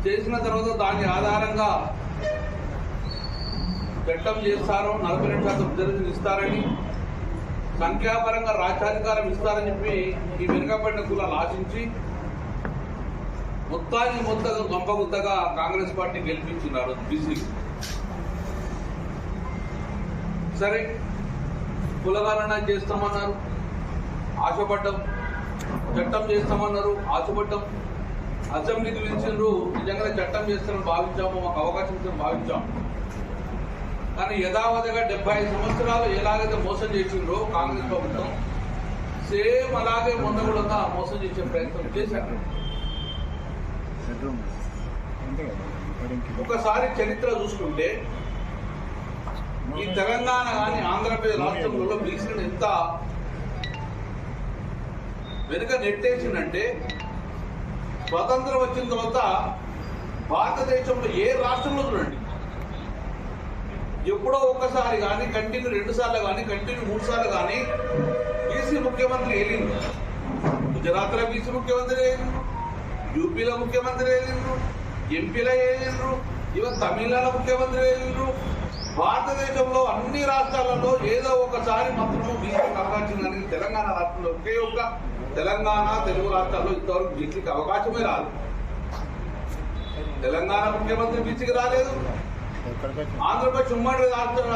చేసిన తర్వాత దాని ఆధారంగా చట్టం చేస్తారో 42% రిజర్వేషన్ ఇస్తారని, సంఖ్యాపరంగా రాజ్యాధికారం ఇస్తారని చెప్పి ఈ వెనుకబడిన కులాలు ఆశించి మొత్తం గొంపగుత్తగా కాంగ్రెస్ పార్టీ గెలిపించినారు బీసీ. సరే, కులగణన చేస్తామన్నారు, ఆశపడ్డం. చట్టం చేస్తామన్నారు, ఆశపడ్డం. అసెంబ్లీకి పిలిచిండ్రు, నిజంగా చట్టం చేస్తామని భావించాము, మాకు అవకాశం ఇస్తామని భావించాము. కానీ యథావధిగా 75 సంవత్సరాలు ఎలాగైతే మోసం చేసిండ్రో కాంగ్రెస్ ప్రభుత్వం, సేమ్ అలాగే మొన్న కూడా మోసం చేసే ప్రయత్నం చేశారు. ఒకసారి చరిత్ర చూసుకుంటే ఈ తెలంగాణ కానీ ఆంధ్రప్రదేశ్ రాష్ట్రంలో బీసీలను ఎంత వెనుక నెట్టేసిందంటే, స్వతంత్రం వచ్చిన తర్వాత భారతదేశంలో ఏ రాష్ట్రంలో చూడండి, ఎప్పుడో ఒక్కసారి కానీ కంటిన్యూ 2 సార్లు కానీ కంటిన్యూ 3 సార్లు కానీ బీసీ ముఖ్యమంత్రి వెళ్ళిండ్రు. గుజరాత్లో బీసీ ముఖ్యమంత్రి వెళ్ళిండ్రు, యూపీలో ముఖ్యమంత్రి వెళ్ళిండ్రు, ఎంపీలో వెళ్ళిండ్రు, ఈవెన్ తమిళనాడు ముఖ్యమంత్రి వెళ్ళిండ్రు. భారతదేశంలో అన్ని రాష్ట్రాలలో ఏదో ఒకసారి మాత్రము బీసీకి అవకాశం కానీ తెలంగాణ రాష్ట్రంలో ఒకే ఒక్క తెలంగాణ తెలుగు రాష్ట్రాల్లో ఇంతవరకు బీసీకి అవకాశమే రాదు. తెలంగాణ ముఖ్యమంత్రి బీసీకి రాలేదు, ఆంధ్రప్రదేశ్ ఉమ్మడి రాష్ట్రం